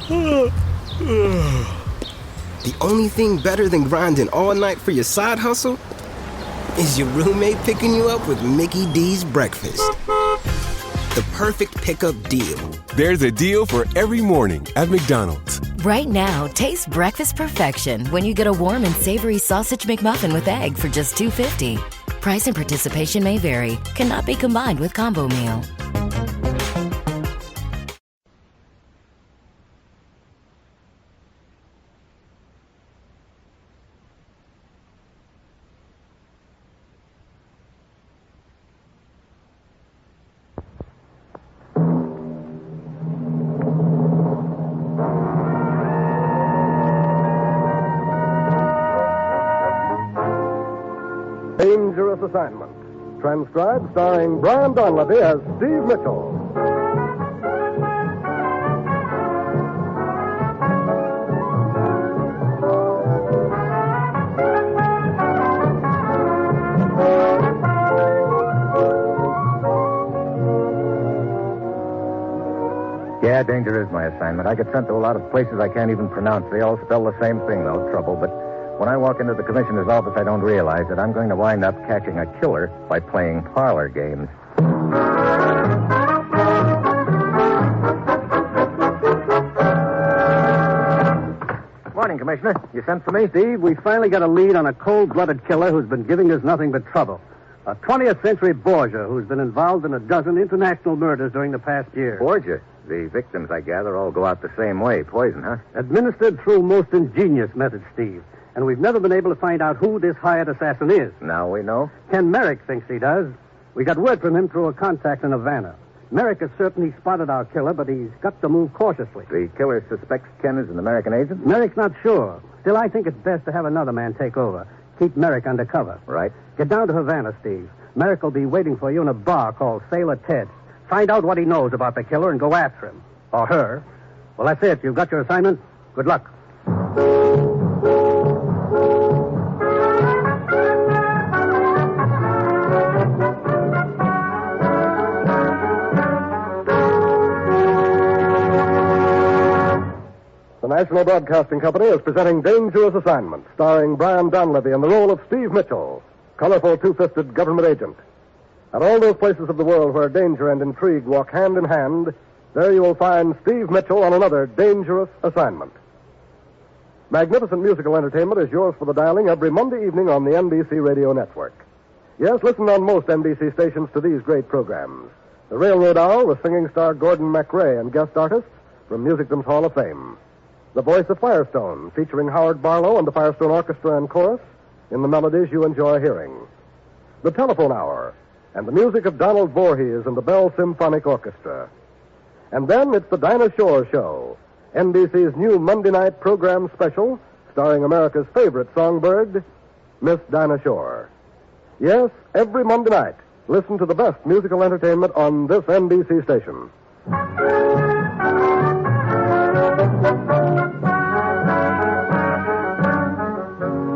The only thing better than grinding all night for your side hustle is your roommate picking you up with Mickey D's breakfast. The perfect pickup deal. There's a deal for every morning at McDonald's. Right now, taste breakfast perfection when you get a warm and savory sausage McMuffin with egg for just $2.50. Price and participation may vary. Cannot be combined with combo meal. Dangerous Assignment. Transcribed, starring Brian Donlevy as Steve Mitchell. Yeah, danger is my assignment. I get sent to a lot of places I can't even pronounce. They all spell the same thing, though, trouble. But when I walk into the commissioner's office, I don't realize that I'm going to wind up catching a killer by playing parlor games. Morning, Commissioner. You sent for me? Steve, we finally got a lead on a cold-blooded killer who's been giving us nothing but trouble. A 20th century Borgia who's been involved in a dozen international murders during the past year. Borgia? The victims, I gather, all go out the same way. Poison, huh? Administered through most ingenious methods, Steve. And we've never been able to find out who this hired assassin is. Now we know. Ken Merrick thinks he does. We got word from him through a contact in Havana. Merrick is certain he spotted our killer, but he's got to move cautiously. The killer suspects Ken is an American agent? Merrick's not sure. Still, I think it's best to have another man take over. Keep Merrick undercover. Right. Get down to Havana, Steve. Merrick will be waiting for you in a bar called Sailor Ted's. Find out what he knows about the killer and go after him. Or her. Well, that's it. You've got your assignment. Good luck. The National Broadcasting Company is presenting Dangerous Assignment, starring Brian Donlevy in the role of Steve Mitchell, colorful two-fisted government agent. At all those places of the world where danger and intrigue walk hand in hand, there you will find Steve Mitchell on another Dangerous Assignment. Magnificent musical entertainment is yours for the dialing every Monday evening on the NBC Radio Network. Yes, listen on most NBC stations to these great programs. The Railroad Hour with singing star Gordon MacRae and guest artists from Musicdom's Hall of Fame. The Voice of Firestone, featuring Howard Barlow and the Firestone Orchestra and Chorus in the melodies you enjoy hearing. The Telephone Hour, and the music of Donald Voorhees and the Bell Symphonic Orchestra. And then it's the Dinah Shore Show, NBC's new Monday night program special, starring America's favorite songbird, Miss Dinah Shore. Yes, every Monday night, listen to the best musical entertainment on this NBC station.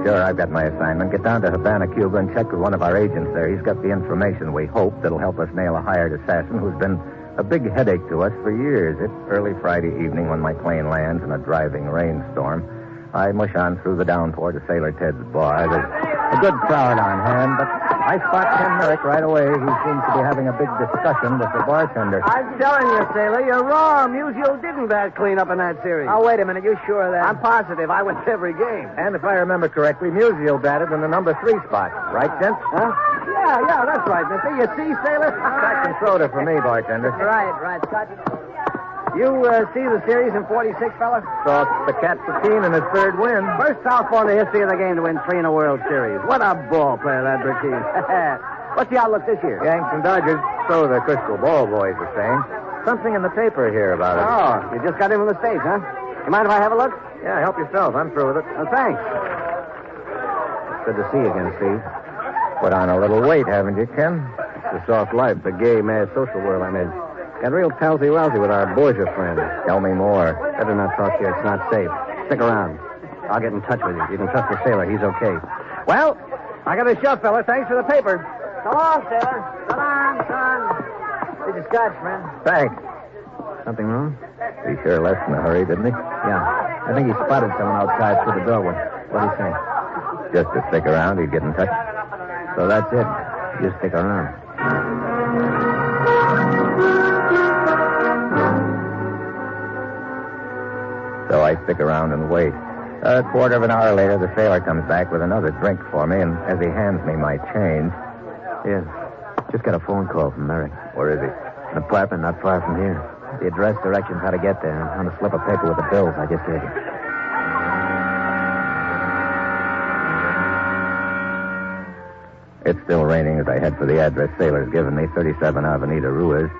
Sure, I've got my assignment. Get down to Havana, Cuba, and check with one of our agents there. He's got the information, we hope, that'll help us nail a hired assassin who's been a big headache to us for years. It's early Friday evening when my plane lands in a driving rainstorm. I mush on through the downpour to Sailor Ted's bar. There's a good crowd on hand, but I spot Ken Merrick right away. He seems to be having a big discussion with the bartender. I'm telling you, Sailor, you're wrong. Musial didn't bat clean up in that series. Oh, wait a minute. You sure of that? I'm positive. I went to every game. And if I remember correctly, Musial batted in the number 3 spot. Right, gents? Huh? Yeah, that's right, Missy. You see, Sailor? Scotch and soda for me, bartender. Right. Scotch. You see the series in 46, fella? Saw the Cat Satine in his 3rd win. First southpaw in the history of the game to win 3 in a World Series. What a ball player that Burkeen. What's the outlook this year? Yanks and Dodgers, so the crystal ball boys are saying. Something in the paper here about it. Oh, you just got in from the States, huh? You mind if I have a look? Yeah, help yourself. I'm through with it. Oh, thanks. It's good to see you again, Steve. Put on a little weight, haven't you, Ken? It's a soft life, the gay, mad social world I'm in. Got real palsy-walsy with our Borgia friends. Tell me more. Better not talk here. It's not safe. Stick around. I'll get in touch with you. You can trust the sailor. He's okay. Well, I got a shove, fella. Thanks for the paper. So long, Sailor. So long, son. Here's your scotch, friend. Thanks. Something wrong? He sure left in a hurry, didn't he? Yeah. I think he spotted someone outside through the doorway. What do you say? Just to stick around, he'd get in touch. So that's it. You stick around. So I stick around and wait. A quarter of an hour later, the sailor comes back with another drink for me, and as he hands me my change... Yeah. Just got a phone call from Merrick. Where is he? An apartment not far from here. The address, directions, how to get there, on a slip of paper with the bills I just gave you. It's still raining as I head for the address Sailor's given me, 37 Avenida Ruiz.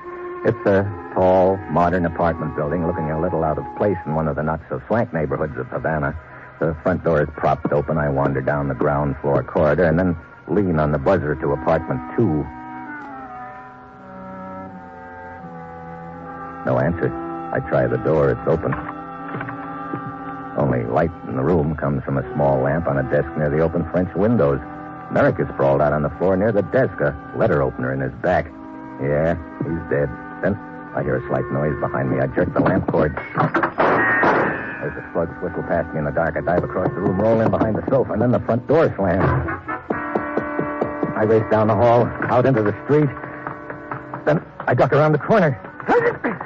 It's a tall, modern apartment building looking a little out of place in one of the not-so-swank neighborhoods of Havana. The front door is propped open. I wander down the ground floor corridor and then lean on the buzzer to apartment 2. No answer. I try the door. It's open. Only light in the room comes from a small lamp on a desk near the open French windows. Merrick is sprawled out on the floor near the desk, a letter opener in his back. Yeah, he's dead. Then I hear a slight noise behind me. I jerk the lamp cord. As the slugs whistle past me in the dark, I dive across the room, roll in behind the sofa, and then the front door slams. I race down the hall, out into the street. Then I duck around the corner.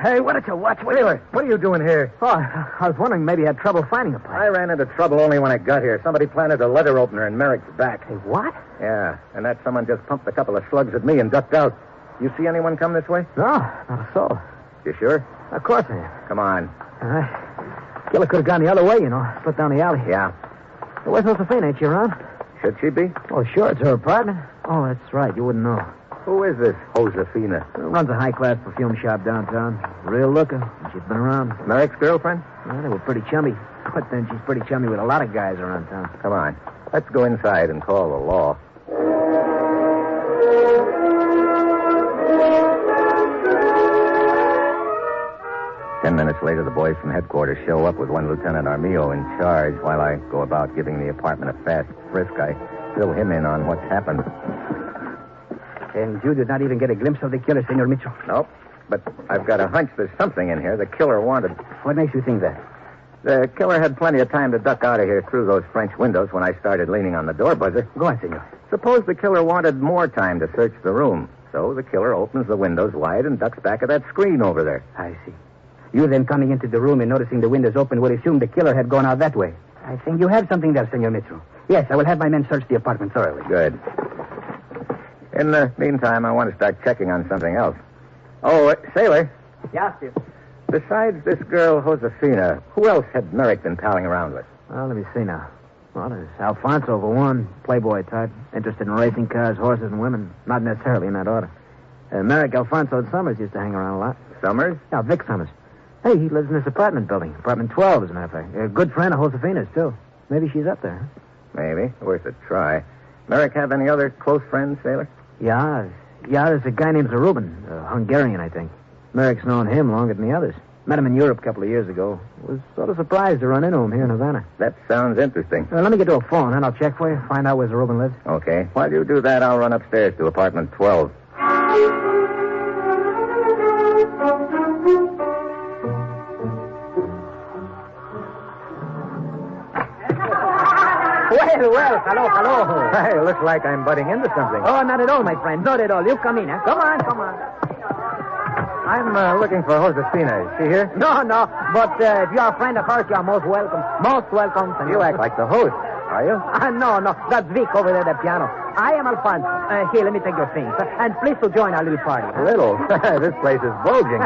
Hey, why don't you watch? Sailor, what are you doing here? Oh, I was wondering maybe you had trouble finding a place. I ran into trouble only when I got here. Somebody planted a letter opener in Merrick's back. Hey, what? Yeah, and that someone just pumped a couple of slugs at me and ducked out. You see anyone come this way? No, not a soul. You sure? Of course I am. Come on. Killer could have gone the other way, you know. Split down the alley. Yeah. Where's Josephine? Ain't she around? Should she be? Oh, sure. It's her apartment. Oh, that's right. You wouldn't know. Who is this Josefina? Runs a high-class perfume shop downtown. Real looker. She's been around. Merrick's girlfriend? Well, they were pretty chummy. But then she's pretty chummy with a lot of guys around town. Come on. Let's go inside and call the law. Ten minutes later, the boys from headquarters show up with one Lieutenant Armillo in charge. While I go about giving the apartment a fast frisk, I fill him in on what's happened. And you did not even get a glimpse of the killer, Senor Mitchell? Nope. But I've got a hunch there's something in here the killer wanted. What makes you think that? The killer had plenty of time to duck out of here through those French windows when I started leaning on the door buzzer. Go on, senor. Suppose the killer wanted more time to search the room. So the killer opens the windows wide and ducks back of that screen over there. I see. You then coming into the room and noticing the windows open would assume the killer had gone out that way. I think you have something there, Senor Mitchell. Yes, I will have my men search the apartment thoroughly. Good. In the meantime, I want to start checking on something else. Oh, Sailor. Yeah, Steve. Besides this girl, Josefina, who else had Merrick been palling around with? Well, let me see now. Well, there's Alfonso for one, playboy type, interested in racing cars, horses, and women. Not necessarily in that order. Merrick, Alfonso, and Summers used to hang around a lot. Summers? Yeah, Vic Summers. Hey, he lives in this apartment building. Apartment 12, as a matter of fact. A good friend of Josefina's, too. Maybe she's up there. Maybe. Worth a try. Merrick have any other close friends, Sailor? Yeah, there's a guy named Reuben, Hungarian, I think. Merrick's known him longer than the others. Met him in Europe a couple of years ago. Was sort of surprised to run into him here in Havana. That sounds interesting. Let me get to a phone, and I'll check for you, find out where Reuben lives. Okay. While you do that, I'll run upstairs to apartment 12. Well, hello. Hey, looks like I'm butting into something. Oh, not at all, my friend. Not at all. You come in, huh? Come on. I'm looking for Josefina. Is she here? No. But if you're a friend of hers, you're most welcome. Most welcome. You act like the host, are you? No. That's Vic over there at the piano. I am Alfonso. Here, let me take your things. And please to join our little party. Little? This place is bulging.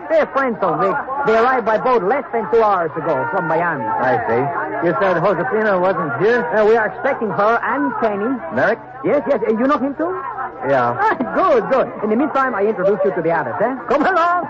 They're friends of Vic. They arrived by boat less than 2 hours ago from Miami. I see. You said Josefina wasn't here? We are expecting her and Kenny. Merrick? Yes. You know him, too? Yeah. Good. In the meantime, I introduce you to the others, eh? Come along.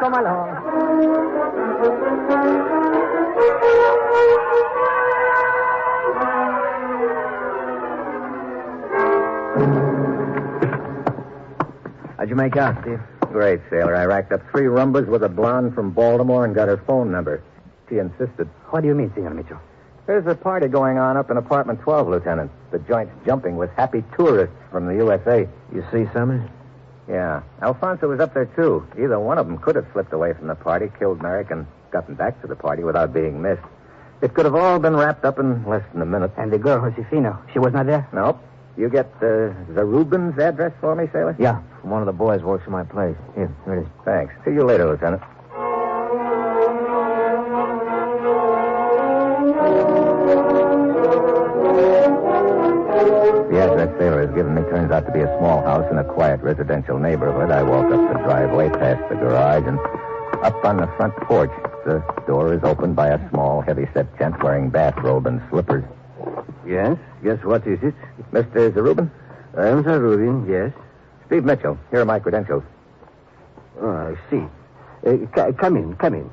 How'd you make out, Steve? Great, Sailor. I racked up 3 rumbas with a blonde from Baltimore and got her phone number. She insisted. What do you mean, Senor Mitchell? There's a party going on up in apartment 12, Lieutenant. The joint's jumping with happy tourists from the USA. You see Summers? Yeah. Alfonso was up there, too. Either one of them could have slipped away from the party, killed Merrick, and gotten back to the party without being missed. It could have all been wrapped up in less than a minute. And the girl, Josefina, she was not there? Nope. You get Zarubin's address for me, sailor? Yeah. One of the boys works in my place. Here it is. Thanks. See you later, Lieutenant. The address sailor has given me turns out to be a small house in a quiet residential neighborhood. I walk up the driveway, past the garage, and up on the front porch. The door is opened by a small, heavy-set gent wearing bathrobe and slippers. Yes? Yes, what is it? Mr. Zarubin? I'm Zarubin, yes. Steve Mitchell. Here are my credentials. Oh, I see. Come in.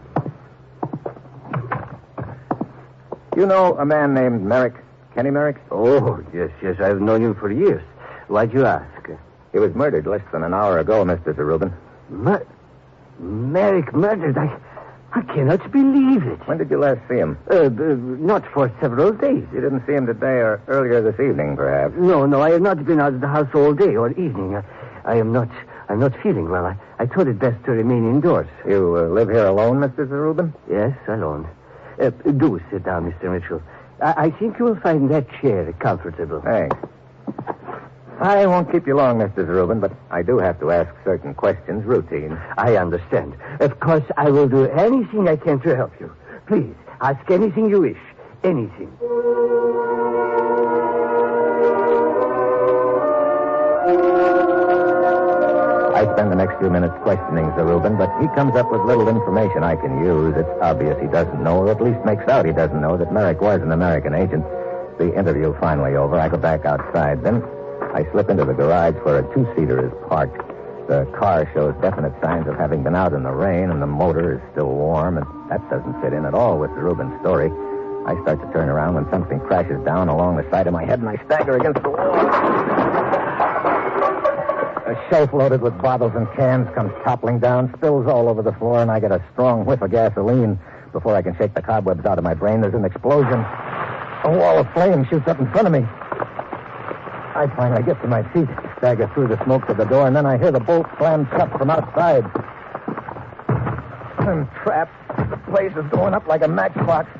You know a man named Merrick? Kenny Merrick? Oh, yes, I've known him for years. Why'd you ask? He was murdered less than an hour ago, Mr. Zarubin. Merrick murdered? I cannot believe it. When did you last see him? Not for several days. You didn't see him today or earlier this evening, perhaps? No, I have not been out of the house all day or evening. I'm not feeling well. I thought it best to remain indoors. You live here alone, Mr. Zarubin? Yes, alone. Do sit down, Mr. Mitchell. I think you will find that chair comfortable. Thanks. I won't keep you long, Mr. Zarubin, but I do have to ask certain questions, routine. I understand. Of course, I will do anything I can to help you. Please, ask anything you wish. Anything. I spend the next few minutes questioning Zarubin, but he comes up with little information I can use. It's obvious he doesn't know, or at least makes out he doesn't know, that Merrick was an American agent. The interview finally over, I go back outside. Then I slip into the garage where a two-seater is parked. The car shows definite signs of having been out in the rain, and the motor is still warm, and that doesn't fit in at all with Zarubin's story. I start to turn around when something crashes down along the side of my head, and I stagger against the wall. A shelf loaded with bottles and cans comes toppling down, spills all over the floor, and I get a strong whiff of gasoline. Before I can shake the cobwebs out of my brain, there's an explosion. A wall of flame shoots up in front of me. I finally get to my feet, stagger through the smoke to the door, and then I hear the bolt slam shut from outside. I'm trapped. The place is going up like a matchbox.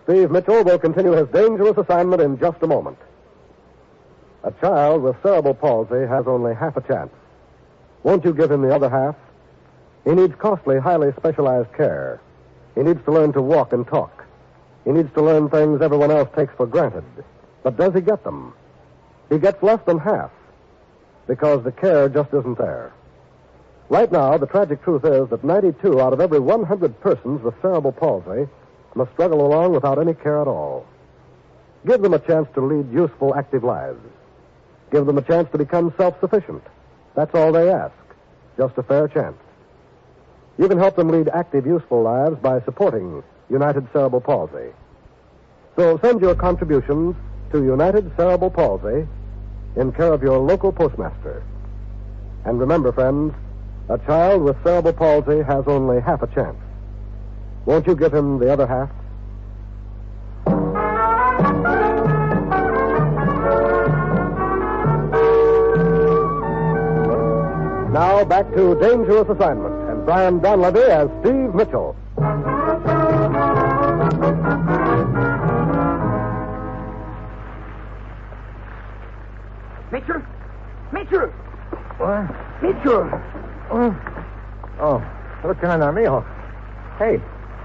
Steve Mitchell will continue his dangerous assignment in just a moment. A child with cerebral palsy has only half a chance. Won't you give him the other half? He needs costly, highly specialized care. He needs to learn to walk and talk. He needs to learn things everyone else takes for granted. But does he get them? He gets less than half, because the care just isn't there. Right now, the tragic truth is that 92 out of every 100 persons with cerebral palsy must struggle along without any care at all. Give them a chance to lead useful, active lives. Give them a chance to become self-sufficient. That's all they ask. Just a fair chance. You can help them lead active, useful lives by supporting United Cerebral Palsy. So send your contributions to United Cerebral Palsy in care of your local postmaster. And remember, friends, a child with cerebral palsy has only half a chance. Won't you give him the other half? Now back to Dangerous Assignment and Brian Donlevy as Steve Mitchell. Mitchell! What? Mitchell! Oh, Lieutenant Armijo. Hey,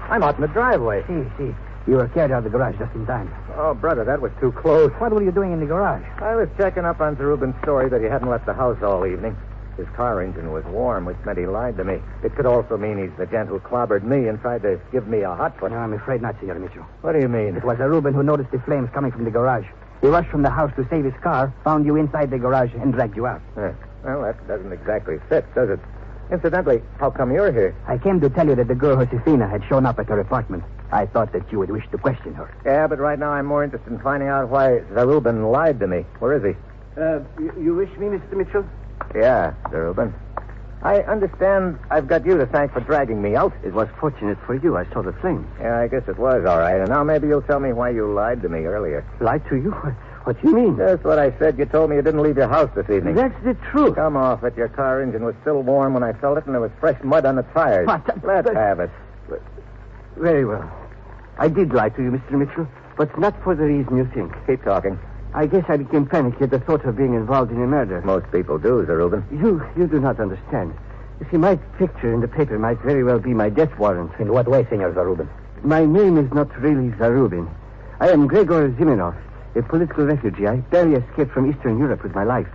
I'm out in the driveway. See. You were carried out of the garage just in time. Oh, brother, that was too close. What were you doing in the garage? I was checking up on Zarubin's story that he hadn't left the house all evening. His car engine was warm, which meant he lied to me. It could also mean he's the gent who clobbered me and tried to give me a hot foot. No, I'm afraid not, Senor Mitchell. What do you mean? It was Zarubin who noticed the flames coming from the garage. He rushed from the house to save his car, found you inside the garage, and dragged you out. Well, that doesn't exactly fit, does it? Incidentally, how come you're here? I came to tell you that the girl Josefina had shown up at her apartment. I thought that you would wish to question her. Yeah, but right now I'm more interested in finding out why Zarubin lied to me. Where is he? You wish me, Mr. Mitchell? Yeah, Zarubin. I understand I've got you to thank for dragging me out. It was fortunate for you. I saw the flames. Yeah, I guess it was all right. And now maybe you'll tell me why you lied to me earlier. Lied to you? What do you mean? Just what I said. You told me you didn't leave your house this evening. That's the truth. Come off it. Your car engine was still warm when I felt it, and there was fresh mud on the tires. Let's have it. Very well. I did lie to you, Mr. Mitchell, but not for the reason you think. Keep talking. I guess I became panicky at the thought of being involved in a murder. Most people do, Zarubin. You do not understand. You see, my picture in the paper might very well be my death warrant. In what way, Senor Zarubin? My name is not really Zarubin. I am Gregor Ziminov, a political refugee. I barely escaped from Eastern Europe with my life.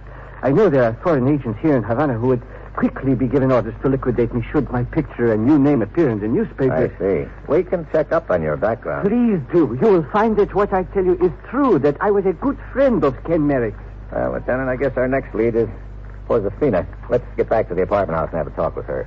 I know there are foreign agents here in Havana who would quickly be given orders to liquidate me should my picture and new name appear in the newspaper. I see. We can check up on your background. Please do. You will find that what I tell you is true, that I was a good friend of Ken Merrick's. Well, Lieutenant, I guess our next lead is Josefina. Let's get back to the apartment house and have a talk with her.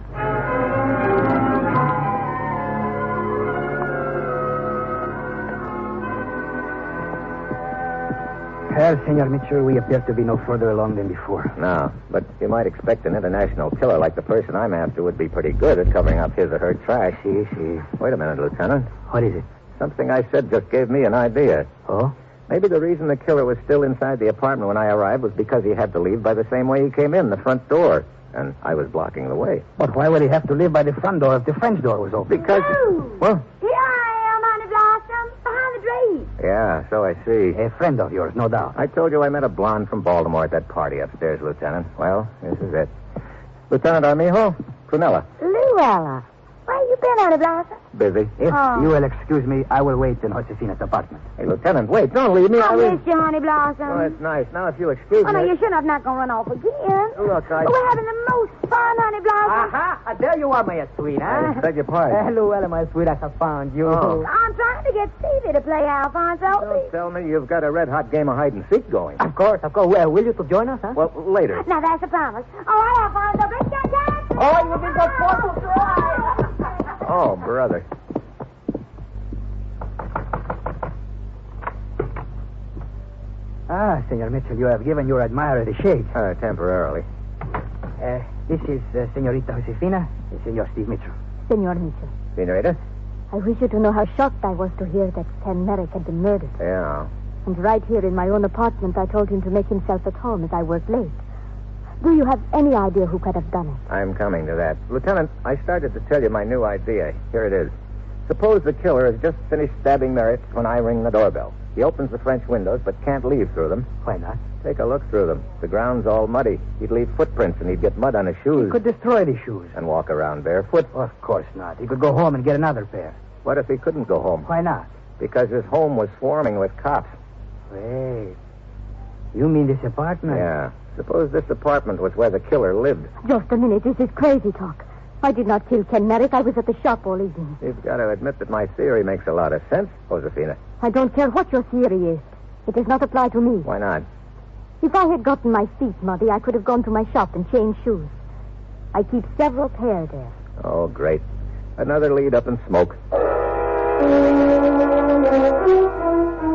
Well, Senor Mitchell, we appear to be no further along than before. No, but you might expect an international killer like the person I'm after would be pretty good at covering up his or her trash. Wait a minute, Lieutenant. What is it? Something I said just gave me an idea. Oh? Maybe the reason the killer was still inside the apartment when I arrived was because he had to leave by the same way he came in, the front door. And I was blocking the way. But why would he have to leave by the front door if the French door was open? Because... Well... Here I am, Honey Blossom, behind the drapes. Yeah, so I see. A friend of yours, no doubt. I told you I met a blonde from Baltimore at that party upstairs, Lieutenant. Well, this is it. Lieutenant Armijo, Prunella. Luella, where you been, Honey Blossom? Busy. If you will excuse me, I will wait in Josefina's apartment. Hey, Lieutenant, wait. Don't leave me. I miss you, Honey Blossom. Oh, that's nice. Now, if you excuse Oh, no, me... you shouldn't have not going to run off again. Look, We're having the most fun, Honey Blossom. Aha! There you are, my sweet, I beg your pardon. Luella, my sweet, I have found you. Oh. I'm trying to get Stevie to play Alfonso. Don't tell me you've got a red-hot game of hide-and-seek going. Of course. Well, will you to join us, huh? Well, later. Now, that's a promise. All right, Alfonso, bring your dance. Oh, you've been so forceful. Oh, brother. Ah, Senor Mitchell, you have given your admirer the shade. Temporarily. This is Senorita Josefina and Senor Steve Mitchell. Senor Mitchell, Senorita? I wish you to know how shocked I was to hear that Ken Merrick had been murdered. Yeah. And right here in my own apartment, I told him to make himself at home as I worked late. Do you have any idea who could have done it? I'm coming to that. Lieutenant, I started to tell you my new idea. Here it is. Suppose the killer has just finished stabbing Merritt when I ring the doorbell. He opens the French windows but can't leave through them. Why not? Take a look through them. The ground's all muddy. He'd leave footprints and he'd get mud on his shoes. He could destroy the shoes. And walk around barefoot. Well, of course not. He could go home and get another pair. What if he couldn't go home? Why not? Because his home was swarming with cops. Wait. You mean this apartment? Yeah. Suppose this apartment was where the killer lived. Just a minute. This is crazy talk. I did not kill Ken Merrick. I was at the shop all evening. You've got to admit that my theory makes a lot of sense, Josefina. I don't care what your theory is. It does not apply to me. Why not? If I had gotten my feet muddy, I could have gone to my shop and changed shoes. I keep several pair there. Oh, great. Another lead up in smoke.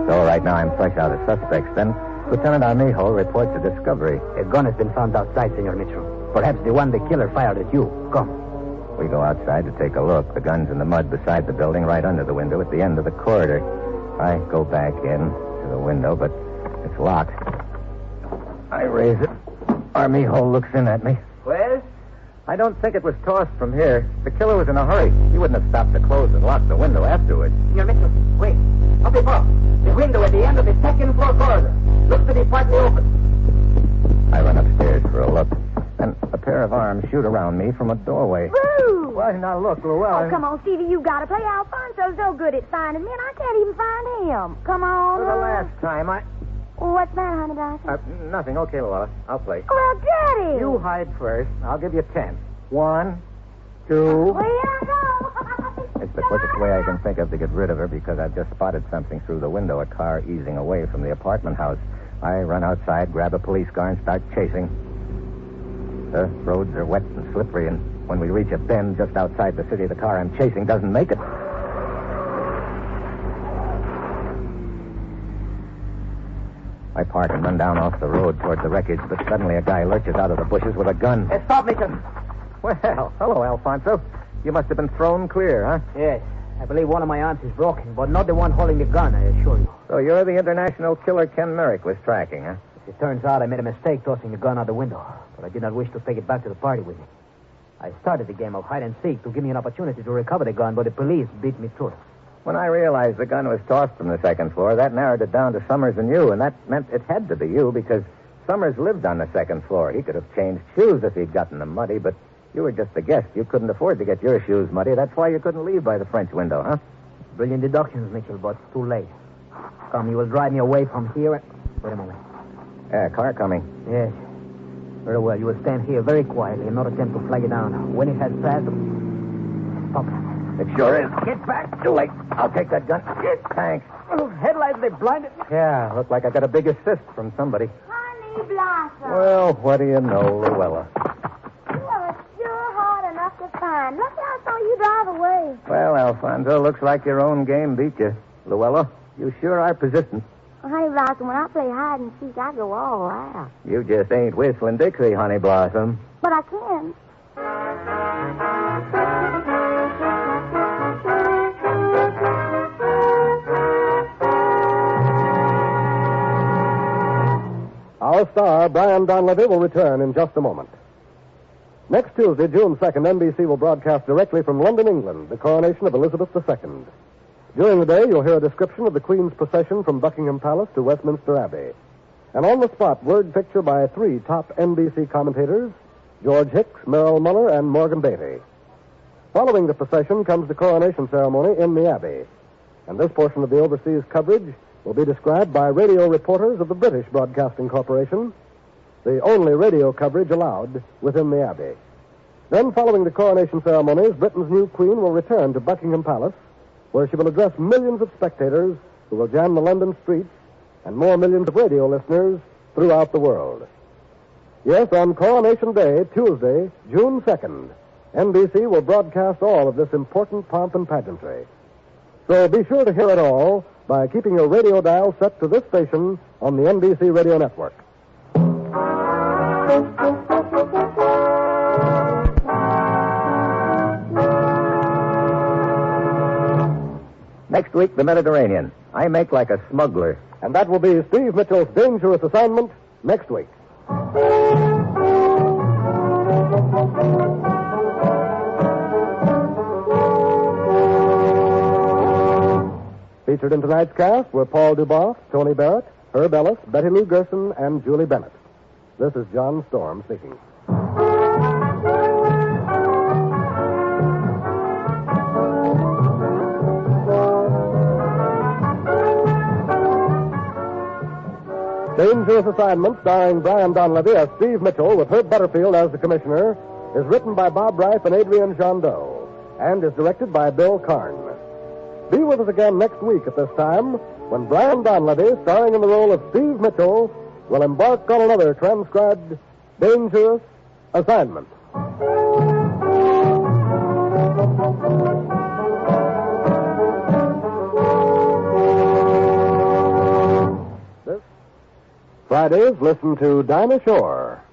So right now I'm fresh out of suspects. Then Lieutenant Armijo reports a discovery. A gun has been found outside, Senor Mitchell. Perhaps the one the killer fired at you. Come. We go outside to take a look. The gun's in the mud beside the building, right under the window at the end of the corridor. I go back in to the window, but it's locked. I raise it. Armijo looks in at me. Well? I don't think it was tossed from here. The killer was in a hurry. He wouldn't have stopped to close and lock the window afterwards. Senor Mitchell, wait. Up above. The window at the end of the second floor corridor. Looks to be partly open. I run upstairs for a look. And a pair of arms shoot around me from a doorway. Woo! Well, now look, Luella. Oh, come on, Stevie. You got to play. Alfonso's so good at finding me, and I can't even find him. Come on. For the last time, What's the matter, Honey Blossom? Nothing. Okay, Luella. I'll play. Well, Daddy. You hide first. I'll give you 10. 1, 2... Here I go. It's the quickest way I can think of to get rid of her because I've just spotted something through the window, a car easing away from the apartment house. I run outside, grab a police car, and start chasing. The roads are wet and slippery, and when we reach a bend just outside the city, the car I'm chasing doesn't make it. I park and run down off the road toward the wreckage, but suddenly a guy lurches out of the bushes with a gun. Stop, Mitchell. Well, hello, Alfonso. You must have been thrown clear, huh? Yes. I believe one of my arms is broken, but not the one holding the gun, I assure you. So you're the international killer Ken Merrick was tracking, huh? As it turns out, I made a mistake tossing the gun out the window, but I did not wish to take it back to the party with me. I started the game of hide and seek to give me an opportunity to recover the gun, but the police beat me to it. When I realized the gun was tossed from the second floor, that narrowed it down to Summers and you, and that meant it had to be you because Summers lived on the second floor. He could have changed shoes if he'd gotten them muddy, but you were just a guest. You couldn't afford to get your shoes muddy. That's why you couldn't leave by the French window, huh? Brilliant deductions, Mitchell, but too late. Come, you will drive me away from here. Wait a moment. Yeah, car coming. Yes. Very well. You will stand here very quietly and not attempt to flag it down. When it has passed, stop. It sure is. Get back. Too late. I'll take that gun. Thanks. Oh, headlights, they blinded me. Yeah, looked like I got a big assist from somebody. Honey Blossom. Well, what do you know, Luella? You are sure hard enough to find. Look how I saw you drive away. Well, Alfonso, looks like your own game beat you. Luella, you sure are persistent. Well, Honey Blossom, when I play hide and seek, I go all out. You just ain't whistling Dixie, Honey Blossom. But I can. Our star, Brian Donlevy, will return in just a moment. Next Tuesday, June 2nd, NBC will broadcast directly from London, England, the coronation of Elizabeth II. During the day, you'll hear a description of the Queen's procession from Buckingham Palace to Westminster Abbey. An on-the-spot word picture by three top NBC commentators, George Hicks, Merrill Muller, and Morgan Beatty. Following the procession comes the coronation ceremony in the Abbey. And this portion of the overseas coverage will be described by radio reporters of the British Broadcasting Corporation, the only radio coverage allowed within the Abbey. Then, following the coronation ceremonies, Britain's new Queen will return to Buckingham Palace, where she will address millions of spectators who will jam the London streets and more millions of radio listeners throughout the world. Yes, on Coronation Day, Tuesday, June 2nd, NBC will broadcast all of this important pomp and pageantry. So be sure to hear it all by keeping your radio dial set to this station on the NBC Radio Network. Next week, the Mediterranean. I make like a smuggler. And that will be Steve Mitchell's dangerous assignment next week. Featured in tonight's cast were Paul Duboff, Tony Barrett, Herb Ellis, Betty Lou Gerson, and Julie Bennett. This is John Storm speaking. Dangerous Assignment, starring Brian Donlevy as Steve Mitchell with Herb Butterfield as the commissioner, is written by Bob Reif and Adrian Jondeau and is directed by Bill Karn. Be with us again next week at this time when Brian Donlevy, starring in the role of Steve Mitchell, will embark on another transcribed Dangerous Assignment. Fridays, listen to Dinah Shore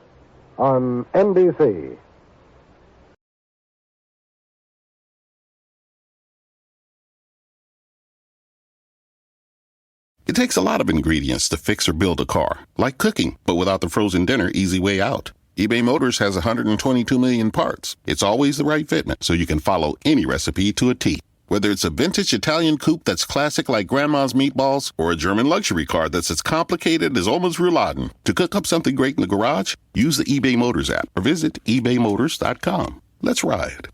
on NBC. It takes a lot of ingredients to fix or build a car, like cooking, but without the frozen dinner easy way out. eBay Motors has 122 million parts. It's always the right fitment, so you can follow any recipe to a T. Whether it's a vintage Italian coupe that's classic like Grandma's meatballs or a German luxury car that's as complicated as Oma's rouladen, to cook up something great in the garage, use the eBay Motors app or visit ebaymotors.com. Let's ride.